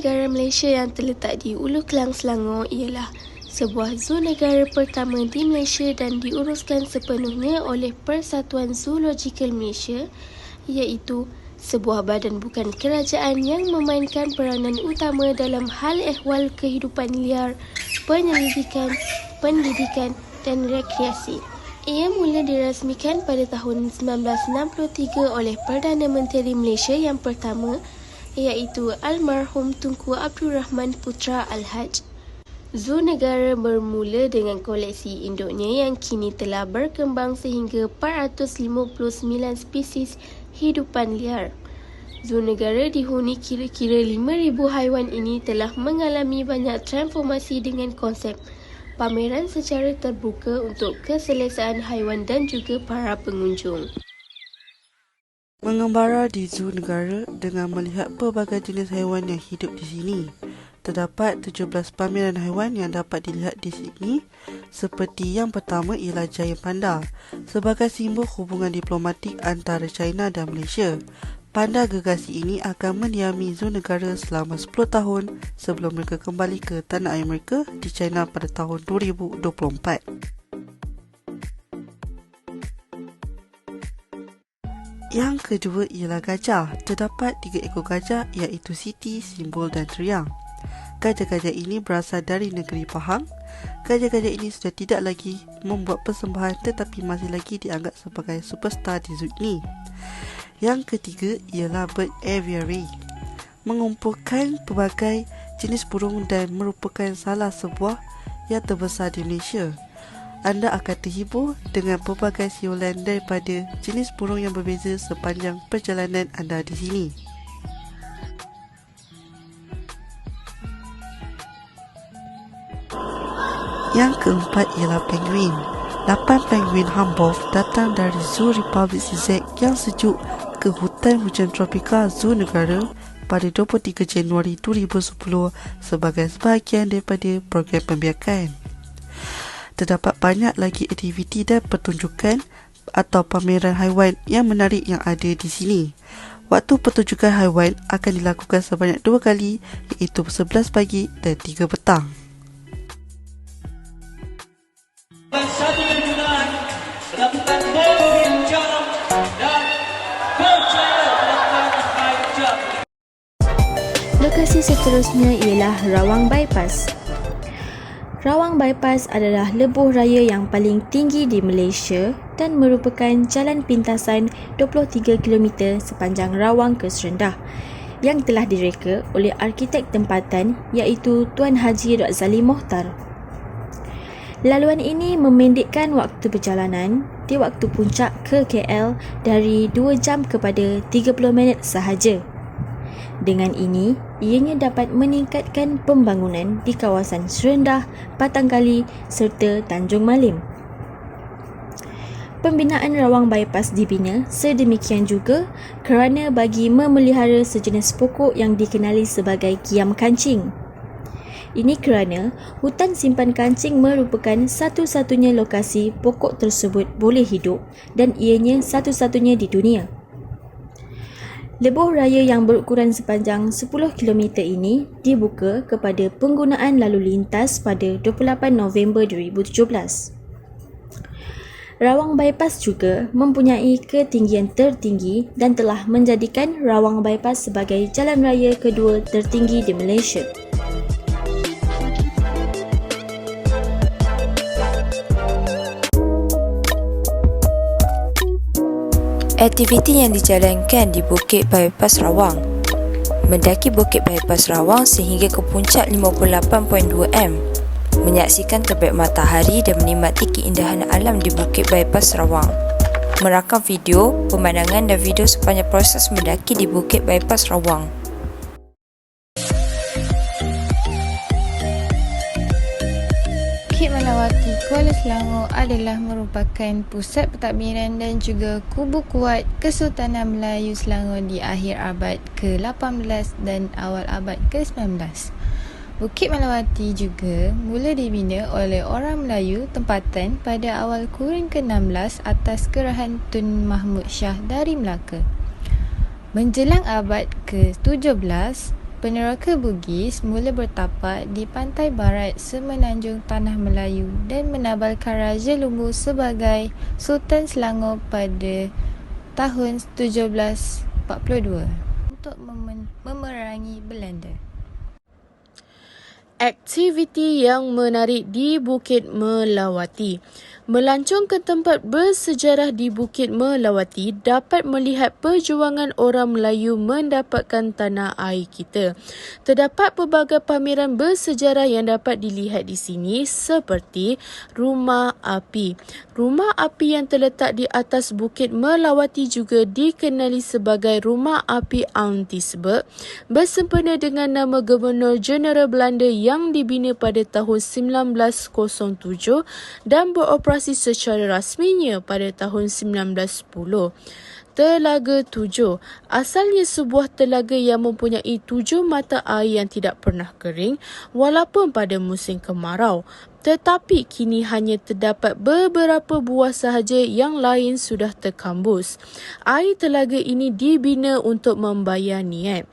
negara Malaysia yang terletak di Ulu Kelang, Selangor ialah sebuah zoo negara pertama di Malaysia dan diuruskan sepenuhnya oleh Persatuan Zoologikal Malaysia, iaitu sebuah badan bukan kerajaan yang memainkan peranan utama dalam hal ehwal kehidupan liar, penyelidikan, pendidikan dan rekreasi. Ia mula dirasmikan pada tahun 1963 oleh Perdana Menteri Malaysia yang pertama, iaitu almarhum Tunku Abdul Rahman Putra Al-Haj. Zoo negara bermula dengan koleksi induknya yang kini telah berkembang sehingga 459 spesies hidupan liar. Zoo negara dihuni kira-kira 5,000 haiwan ini telah mengalami banyak transformasi dengan konsep pameran secara terbuka untuk keselesaan haiwan dan juga para pengunjung. Mengembara di zoo negara dengan melihat pelbagai jenis haiwan yang hidup di sini. Terdapat 17 pameran haiwan yang dapat dilihat di sini, seperti yang pertama ialah Giant Panda, sebagai simbol hubungan diplomatik antara China dan Malaysia. Panda gergasi ini akan mendiami zoo negara selama 10 tahun sebelum mereka kembali ke tanah air mereka di China pada tahun 2024. Yang kedua ialah gajah. Terdapat 3 ekor gajah iaitu Siti, Simbol dan Triang. Gajah-gajah ini berasal dari negeri Pahang. Gajah-gajah ini sudah tidak lagi membuat persembahan tetapi masih lagi dianggap sebagai superstar di zoo ini. Yang ketiga ialah Bird Aviary, mengumpulkan pelbagai jenis burung dan merupakan salah sebuah yang terbesar di Malaysia. Anda akan terhibur dengan pelbagai siulan daripada jenis burung yang berbeza sepanjang perjalanan anda di sini. Yang keempat ialah penguin. 8 penguin Humboldt datang dari Zoo Republic CZ yang sejuk ke hutan hujan tropika zoo negara pada 23 Januari 2010 sebagai sebahagian daripada program pembiakan. Terdapat banyak lagi aktiviti dan pertunjukan atau pameran haiwan yang menarik yang ada di sini. Waktu pertunjukan haiwan akan dilakukan sebanyak 2 kali, iaitu 11 pagi dan 3 petang. Satu kejutan melakukan bowling jump dan percaya melakukan high jump. Lokasi seterusnya ialah Rawang Bypass. Rawang Bypass adalah lebuh raya yang paling tinggi di Malaysia dan merupakan jalan pintasan 23 km sepanjang Rawang ke Serendah yang telah direka oleh arkitek tempatan iaitu Tuan Haji Razali Mohtar. Laluan ini memendekkan waktu perjalanan di waktu puncak ke KL dari 2 jam kepada 30 minit sahaja. Dengan ini, ianya dapat meningkatkan pembangunan di kawasan Serendah, Patangkali serta Tanjung Malim. Pembinaan Rawang Bypass dibina sedemikian juga kerana bagi memelihara sejenis pokok yang dikenali sebagai kiam kancing. Ini kerana hutan simpan kancing merupakan satu-satunya lokasi pokok tersebut boleh hidup dan ianya satu-satunya di dunia. Lebuh raya yang berukuran sepanjang 10 km ini dibuka kepada penggunaan lalu lintas pada 28 November 2017. Rawang Bypass juga mempunyai ketinggian tertinggi dan telah menjadikan Rawang Bypass sebagai jalan raya kedua tertinggi di Malaysia. Aktiviti yang dijalankan di Bukit Bypass Rawang. Mendaki Bukit Bypass Rawang sehingga ke puncak 58.2 m, menyaksikan terbit matahari dan menikmati keindahan alam di Bukit Bypass Rawang. Merakam video, pemandangan dan video sepanjang proses mendaki di Bukit Bypass Rawang. Bukit Melawati, Kuala Selangor adalah merupakan pusat pentadbiran dan juga kubu kuat Kesultanan Melayu Selangor di akhir abad ke-18 dan awal abad ke-19. Bukit Melawati juga mula dibina oleh orang Melayu tempatan pada awal kurun ke-16 atas kerahan Tun Mahmud Shah dari Melaka. Menjelang abad ke-17, peneroka Bugis mula bertapak di pantai barat semenanjung Tanah Melayu dan menabalkan Raja Lumbu sebagai Sultan Selangor pada tahun 1742 untuk memerangi Belanda. Aktiviti yang menarik di Bukit Melawati. Melancong ke tempat bersejarah di Bukit Melawati dapat melihat perjuangan orang Melayu mendapatkan tanah air kita. Terdapat pelbagai pameran bersejarah yang dapat dilihat di sini seperti Rumah Api. Rumah api yang terletak di atas Bukit Melawati juga dikenali sebagai Rumah Api Antisberg, bersempena dengan nama Gubernur Jeneral Belanda yang dibina pada tahun 1907 dan beroperasi secara rasminya pada tahun 1910. Telaga Tujuh. Asalnya sebuah telaga yang mempunyai 7 mata air yang tidak pernah kering walaupun pada musim kemarau. Tetapi kini hanya terdapat beberapa buah sahaja, yang lain sudah terkambus. Air telaga ini dibina untuk membayar niat.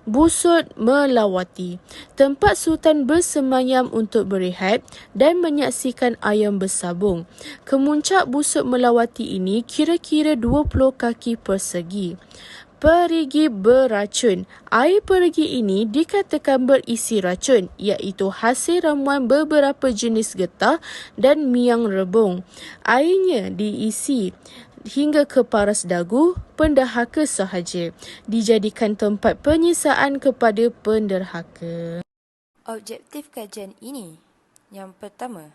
Busut Melawati, tempat Sultan bersemayam untuk berehat dan menyaksikan ayam bersabung. Kemuncak Busut Melawati ini kira-kira 20 kaki persegi. Perigi beracun. Air perigi ini dikatakan berisi racun, iaitu hasil ramuan beberapa jenis getah dan miang rebung. Airnya diisi hingga ke paras dagu pendahaka sahaja, dijadikan tempat penyiksaan kepada penderhaka. Objektif kajian ini, yang pertama,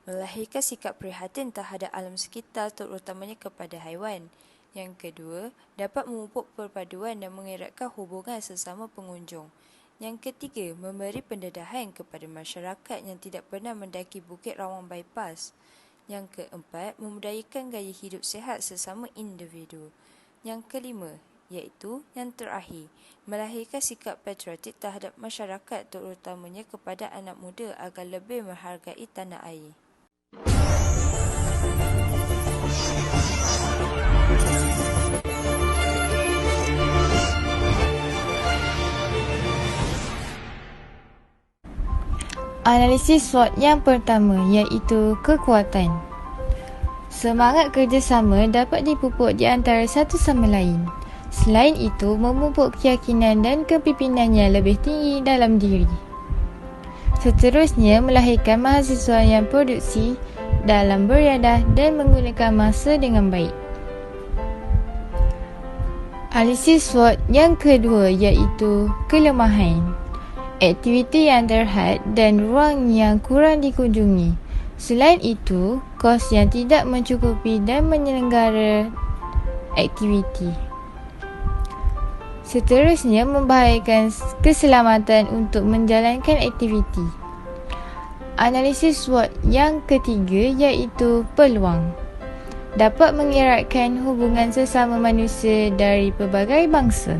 melahirkan sikap prihatin terhadap alam sekitar, terutamanya kepada haiwan. Yang kedua, dapat memupuk perpaduan dan mengeratkan hubungan sesama pengunjung. Yang ketiga, memberi pendedahan kepada masyarakat yang tidak pernah mendaki Bukit Rawang Bypass. Yang keempat, memudayakan gaya hidup sihat sesama individu. Yang kelima, iaitu yang terakhir, melahirkan sikap patriotik terhadap masyarakat, terutamanya kepada anak muda agar lebih menghargai tanah air. Analisis SWOT yang pertama, iaitu kekuatan. Semangat kerjasama dapat dipupuk di antara satu sama lain. Selain itu, memupuk keyakinan dan kepimpinan yang lebih tinggi dalam diri. Seterusnya, melahirkan mahasiswa yang produksi dalam beriadah dan menggunakan masa dengan baik. Analisis SWOT yang kedua, iaitu kelemahan. Aktiviti yang terhad dan ruang yang kurang dikunjungi. Selain itu, kos yang tidak mencukupi dan menyelenggara aktiviti. Seterusnya, membahayakan keselamatan untuk menjalankan aktiviti. Analisis SWOT yang ketiga, iaitu peluang. Dapat mengeratkan hubungan sesama manusia dari pelbagai bangsa.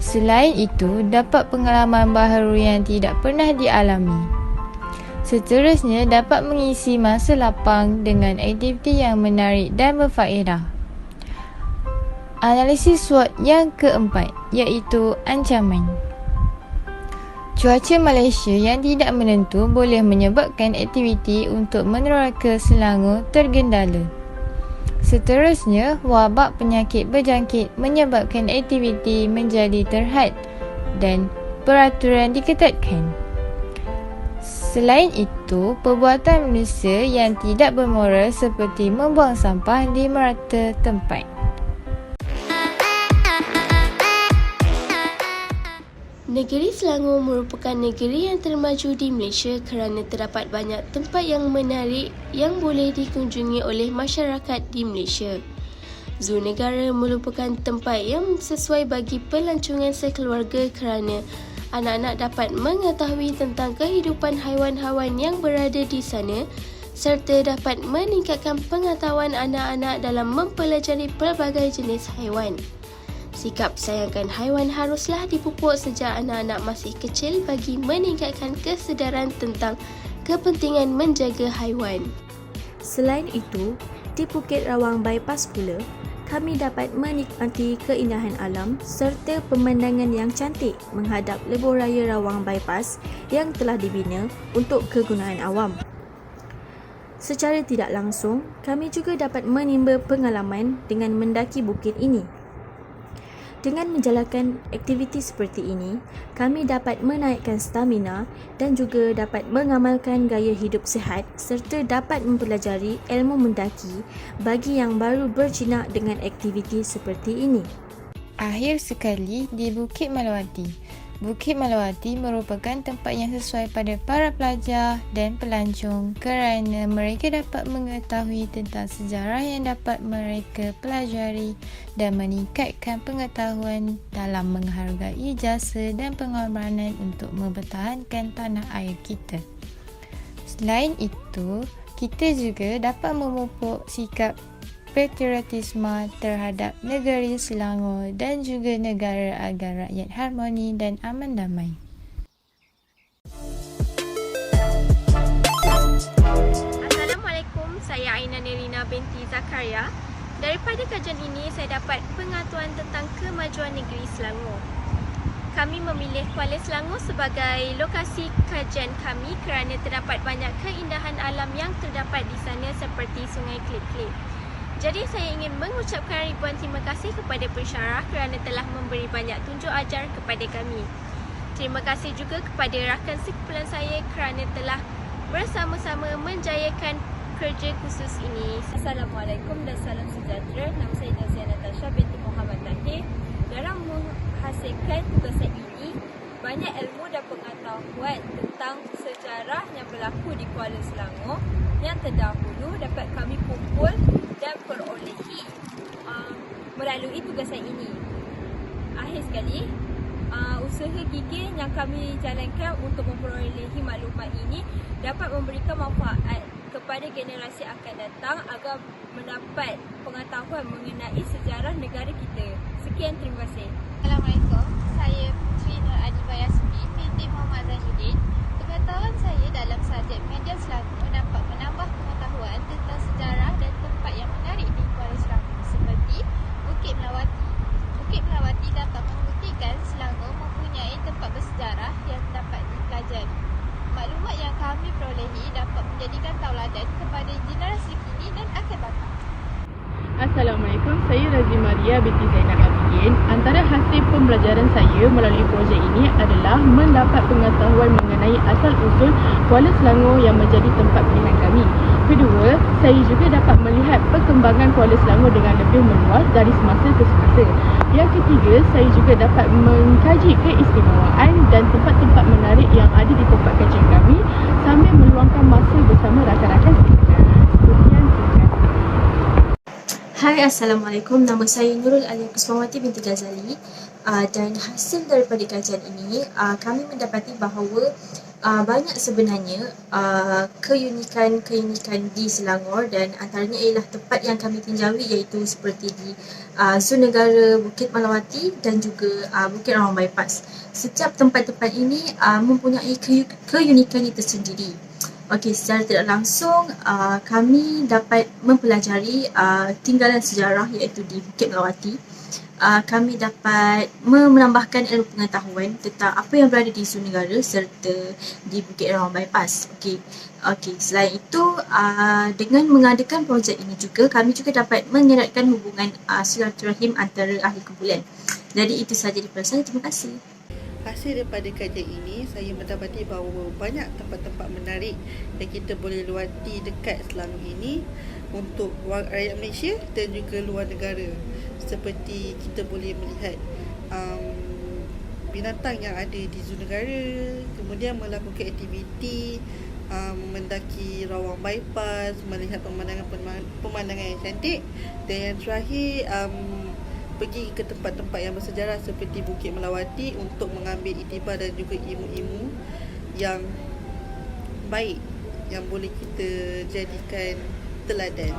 Selain itu, dapat pengalaman baharu yang tidak pernah dialami. Seterusnya, dapat mengisi masa lapang dengan aktiviti yang menarik dan berfaedah. Analisis SWOT yang keempat, iaitu ancaman. Cuaca Malaysia yang tidak menentu boleh menyebabkan aktiviti untuk meneroka Selangor tergendala. Seterusnya, wabak penyakit berjangkit menyebabkan aktiviti menjadi terhad dan peraturan diketatkan. Selain itu, perbuatan manusia yang tidak bermoral seperti membuang sampah di merata tempat. Negeri Selangor merupakan negeri yang termaju di Malaysia kerana terdapat banyak tempat yang menarik yang boleh dikunjungi oleh masyarakat di Malaysia. Zoo negara merupakan tempat yang sesuai bagi pelancongan sekeluarga kerana anak-anak dapat mengetahui tentang kehidupan haiwan-haiwan yang berada di sana serta dapat meningkatkan pengetahuan anak-anak dalam mempelajari pelbagai jenis haiwan. Sikap sayangkan haiwan haruslah dipupuk sejak anak-anak masih kecil bagi meningkatkan kesedaran tentang kepentingan menjaga haiwan. Selain itu, di Bukit Rawang Bypass pula, kami dapat menikmati keindahan alam serta pemandangan yang cantik menghadap lebuh raya Rawang Bypass yang telah dibina untuk kegunaan awam. Secara tidak langsung, kami juga dapat menimba pengalaman dengan mendaki bukit ini. Dengan menjalankan aktiviti seperti ini, kami dapat menaikkan stamina dan juga dapat mengamalkan gaya hidup sihat serta dapat mempelajari ilmu mendaki bagi yang baru berjinak dengan aktiviti seperti ini. Akhir sekali di Bukit Melawati. Bukit Melawati merupakan tempat yang sesuai pada para pelajar dan pelancong kerana mereka dapat mengetahui tentang sejarah yang dapat mereka pelajari dan meningkatkan pengetahuan dalam menghargai jasa dan pengorbanan untuk mempertahankan tanah air kita. Selain itu, kita juga dapat memupuk sikap patriotisme terhadap negeri Selangor dan juga negara agar rakyat harmoni dan aman damai. Assalamualaikum, saya Aina Nerina binti Zakaria. Daripada kajian ini, saya dapat pengetahuan tentang kemajuan negeri Selangor. Kami memilih Kuala Selangor sebagai lokasi kajian kami kerana terdapat banyak keindahan alam yang terdapat di sana seperti Sungai Klip-Klip. Jadi saya ingin mengucapkan ribuan terima kasih kepada pensyarah kerana telah memberi banyak tunjuk ajar kepada kami. Terima kasih juga kepada rakan sekumpulan saya kerana telah bersama-sama menjayakan kerja khusus ini. Assalamualaikum dan salam sejahtera. Nama saya Nazia Natasha binti Muhammad Tahir. Dalam menghasilkan tugasan ini, banyak ilmu dan pengetahuan tentang sejarah yang berlaku di Kuala Selangor yang terdahulu dapat kami kumpul dan perolehi melalui tugasan ini. Akhir sekali, usaha gigih yang kami jalankan untuk memperolehi maklumat ini dapat memberikan manfaat kepada generasi akan datang agar mendapat pengetahuan mengenai sejarah negara kita. Sekian, terima kasih. Assalamualaikum, saya Putri Nur Adibah Yasmin binti Muhammad Zahidin. Pengetahuan saya dalam subjek media Selangor dapat menambah pengetahuan tentang sejarah dan tempat yang menarik di Kuala Selangor seperti Bukit Melawati. Bukit Melawati dapat membuktikan Selangor mempunyai tempat bersejarah yang dapat dipelajari. Maklumat yang kami perolehi dapat menjadikan tauladan kepada generasi kini dan akan datang. Assalamualaikum, saya Razi Maria binti Zainal Abidin. Antara hasil pembelajaran saya melalui projek ini adalah mendapat pengetahuan mengenai asal-usul Kuala Selangor yang menjadi tempat pilihan kami. Kedua, saya juga dapat melihat perkembangan Kuala Selangor dengan lebih meluas dari semasa ke semasa. Yang ketiga, saya juga dapat mengkaji keistimewaan dan tempat-tempat menarik yang ada di tempat kajian kami sambil meluangkan masa bersama rakan-rakan sekitar. Hai, Assalamualaikum. Nama saya Nurul Alia Kusmawati binti Ghazali. Dan hasil daripada kajian ini, kami mendapati bahawa banyak sebenarnya keunikan di Selangor dan antaranya ialah tempat yang kami tinjaui iaitu seperti di Zon Negara Bukit Melawati dan juga Bukit Rawang Bypass. Setiap tempat-tempat ini mempunyai keunikannya tersendiri. Okey, secara tidak langsung kami dapat mempelajari tinggalan sejarah iaitu di Bukit Melawati. Kami dapat menambahkan ilmu pengetahuan tentang apa yang berada di Zon Negara serta di Bukit Rawang Bypass. Okey, selain itu dengan mengadakan projek ini juga kami juga dapat mengeratkan hubungan silaturahim antara ahli kumpulan. Jadi itu sahaja daripada saya. Terima kasih. Hasil daripada kajian ini, saya mendapati bahawa banyak tempat-tempat menarik yang kita boleh lewati dekat Selangor ini untuk rakyat Malaysia dan juga luar negara. Seperti kita boleh melihat binatang yang ada di Zon Negara, kemudian melakukan aktiviti mendaki Rawang Bypass, melihat pemandangan yang cantik, dan yang terakhir pergi ke tempat-tempat yang bersejarah seperti Bukit Melawati untuk mengambil iktibar dan juga ilmu-ilmu yang baik yang boleh kita jadikan teladan.